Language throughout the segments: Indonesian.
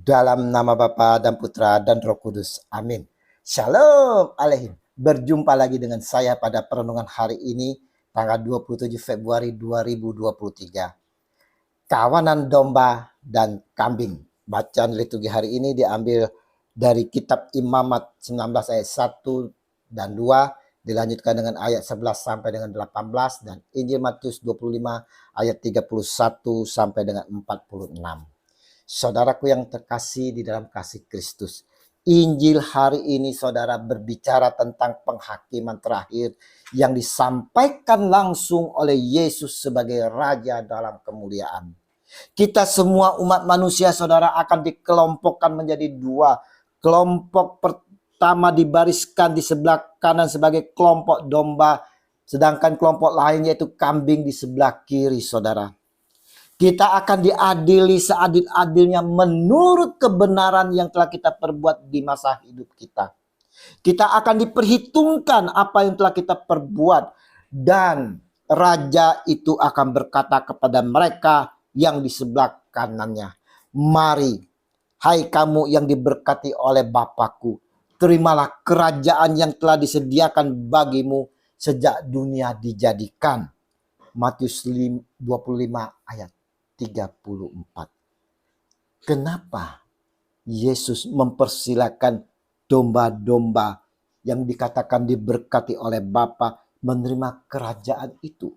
Dalam nama Bapa dan Putra dan Roh Kudus. Amin. Shalom Aleihim. Berjumpa lagi dengan saya pada perenungan hari ini, tanggal 27 Februari 2023. Kawanan domba dan kambing. Bacaan liturgi hari ini diambil dari kitab Imamat 19 ayat 1 dan 2, dilanjutkan dengan ayat 11 sampai dengan 18, dan Injil Matius 25 ayat 31 sampai dengan 46. Saudaraku yang terkasih di dalam kasih Kristus, Injil hari ini saudara berbicara tentang penghakiman terakhir yang disampaikan langsung oleh Yesus sebagai Raja dalam kemuliaan. Kita semua umat manusia saudara akan dikelompokkan menjadi dua. Kelompok pertama dibariskan di sebelah kanan sebagai kelompok domba, sedangkan kelompok lain yaitu kambing di sebelah kiri saudara. Kita akan diadili seadil-adilnya menurut kebenaran yang telah kita perbuat di masa hidup kita. Kita akan diperhitungkan apa yang telah kita perbuat, dan Raja itu akan berkata kepada mereka yang di sebelah kanannya, "Mari, hai kamu yang diberkati oleh Bapakku, terimalah kerajaan yang telah disediakan bagimu sejak dunia dijadikan." Matius 25 ayat 34. Kenapa Yesus mempersilakan domba-domba yang dikatakan diberkati oleh Bapa menerima kerajaan itu?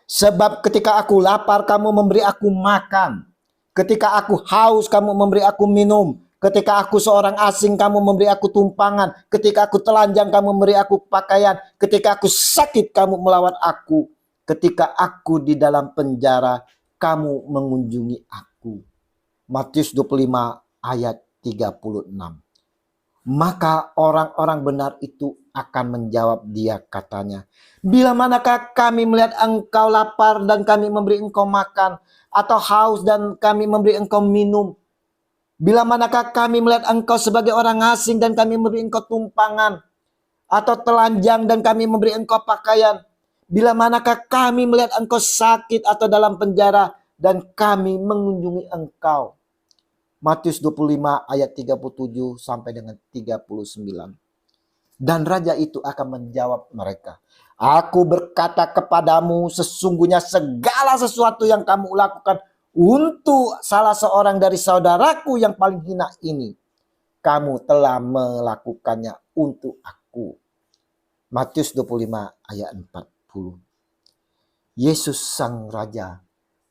Sebab ketika aku lapar, kamu memberi aku makan. Ketika aku haus, kamu memberi aku minum. Ketika aku seorang asing, kamu memberi aku tumpangan. Ketika aku telanjang, kamu memberi aku pakaian. Ketika aku sakit, kamu melawat aku. Ketika aku di dalam penjara, kamu mengunjungi aku. Matius 25 ayat 36. Maka orang-orang benar itu akan menjawab dia, katanya, "Bila manakah kami melihat engkau lapar dan kami memberi engkau makan, atau haus dan kami memberi engkau minum? Bila manakah kami melihat engkau sebagai orang asing dan kami memberi engkau tumpangan, atau telanjang dan kami memberi engkau pakaian? Bila manakah kami melihat engkau sakit atau dalam penjara dan kami mengunjungi engkau?" Matius 25 ayat 37 sampai dengan 39. Dan Raja itu akan menjawab mereka, "Aku berkata kepadamu, sesungguhnya segala sesuatu yang kamu lakukan untuk salah seorang dari saudaraku yang paling hina ini, kamu telah melakukannya untuk aku." Matius 25 ayat 40. Yesus sang Raja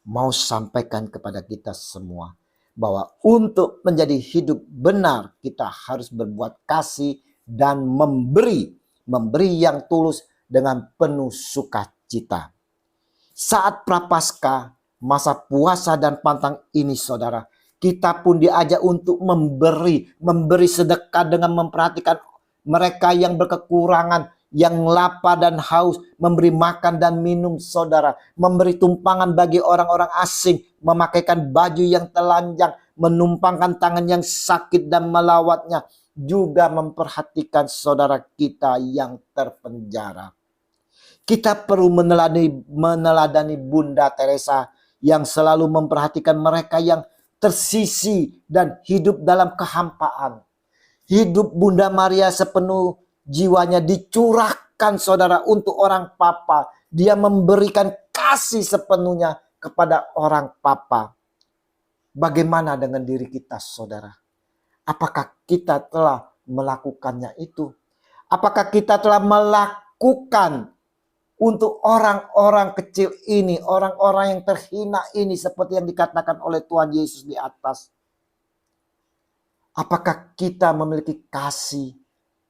mau sampaikan kepada kita semua bahwa untuk menjadi hidup benar kita harus berbuat kasih dan memberi yang tulus dengan penuh sukacita. Saat Prapaskah, masa puasa dan pantang ini saudara, kita pun diajak untuk memberi sedekah dengan memperhatikan mereka yang berkekurangan, yang lapar dan haus, memberi makan dan minum saudara, memberi tumpangan bagi orang-orang asing, memakaikan baju yang telanjang, menumpangkan tangan yang sakit dan melawatnya, juga memperhatikan saudara kita yang terpenjara. Kita perlu meneladani Bunda Teresa yang selalu memperhatikan mereka yang tersisih dan hidup dalam kehampaan. Hidup Bunda Maria sepenuh jiwanya dicurahkan saudara untuk orang Papa. Dia memberikan kasih sepenuhnya kepada orang Papa. Bagaimana dengan diri kita saudara? Apakah kita telah melakukannya itu? Apakah kita telah melakukan untuk orang-orang kecil ini, orang-orang yang terhina ini, seperti yang dikatakan oleh Tuhan Yesus di atas? Apakah kita memiliki kasih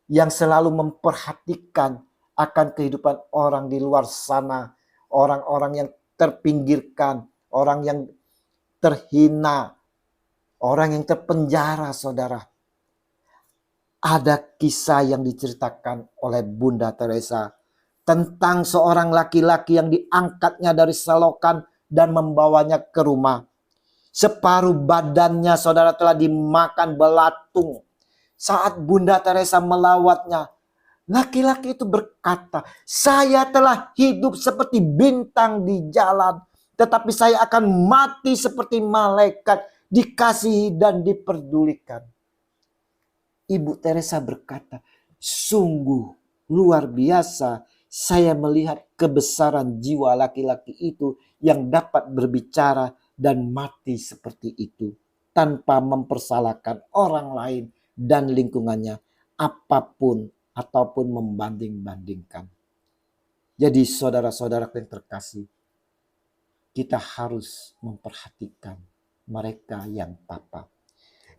yang selalu memperhatikan akan kehidupan orang di luar sana, orang-orang yang terpinggirkan, orang yang terhina, orang yang terpenjara saudara? Ada kisah yang diceritakan oleh Bunda Teresa tentang seorang laki-laki yang diangkatnya dari selokan dan membawanya ke rumah. Separuh badannya saudara telah dimakan belatung. Saat Bunda Teresa melawatnya, laki-laki itu berkata, "Saya telah hidup seperti bintang di jalan, tetapi saya akan mati seperti malaikat dikasihi dan diperdulikan. Ibu Teresa berkata, sungguh luar biasa saya melihat kebesaran jiwa laki-laki itu yang dapat berbicara dan mati seperti itu tanpa mempersalahkan orang lain dan lingkungannya apapun ataupun membanding-bandingkan. Jadi saudara-saudara yang terkasih, kita harus memperhatikan mereka yang papa.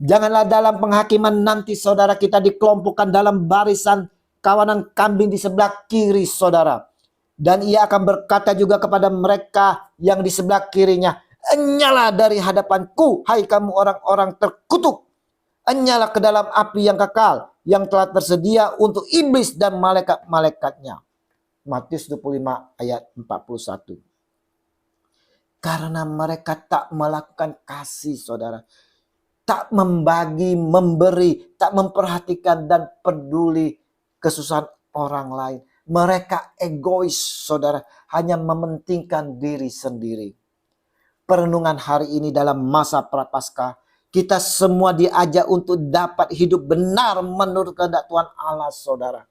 Janganlah dalam penghakiman nanti saudara kita dikelompokkan dalam barisan kawanan kambing di sebelah kiri saudara. Dan ia akan berkata juga kepada mereka yang di sebelah kirinya, enyalah dari hadapanku, hai kamu orang-orang terkutuk. Enyalah ke dalam api yang kekal, yang telah tersedia untuk iblis dan malaikat-malaikatnya. Matius 25 ayat 41. Karena mereka tak melakukan kasih saudara. Tak membagi, memberi, tak memperhatikan dan peduli kesusahan orang lain. Mereka egois saudara, hanya mementingkan diri sendiri. Perenungan hari ini dalam masa Prapaskah, kita semua diajak untuk dapat hidup benar menurut kehendak Tuhan Allah saudara.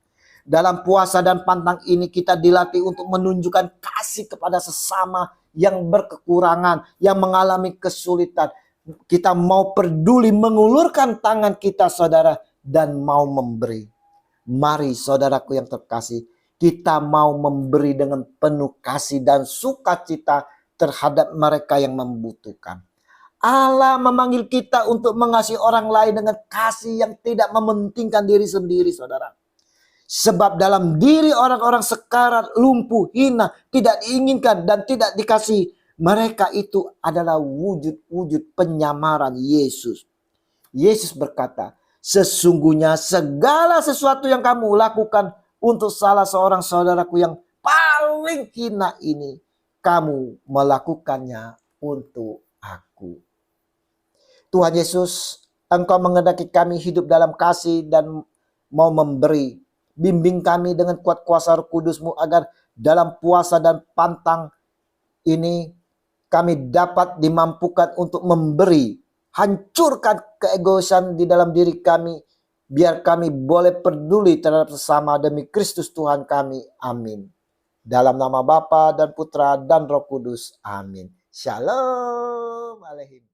Dalam puasa dan pantang ini kita dilatih untuk menunjukkan kasih kepada sesama yang berkekurangan, yang mengalami kesulitan. Kita mau peduli mengulurkan tangan kita saudara dan mau memberi. Mari saudaraku yang terkasih, kita mau memberi dengan penuh kasih dan sukacita terhadap mereka yang membutuhkan. Allah memanggil kita untuk mengasihi orang lain dengan kasih yang tidak mementingkan diri sendiri saudara. Sebab dalam diri orang-orang sekarat, lumpuh, hina, tidak diinginkan dan tidak dikasihi, mereka itu adalah wujud-wujud penyamaran Yesus. Yesus berkata, sesungguhnya segala sesuatu yang kamu lakukan untuk salah seorang saudaraku yang paling hina ini, kamu melakukannya untuk aku. Tuhan Yesus, Engkau menghendaki kami hidup dalam kasih dan mau memberi. Bimbing kami dengan kuat kuasa Roh Kudus-Mu agar dalam puasa dan pantang ini kami dapat dimampukan untuk memberi. Hancurkan keegoisan di dalam diri kami. Biar kami boleh peduli terhadap sesama demi Kristus Tuhan kami. Amin. Dalam nama Bapa dan Putra dan Roh Kudus. Amin. Shalom Aleihim.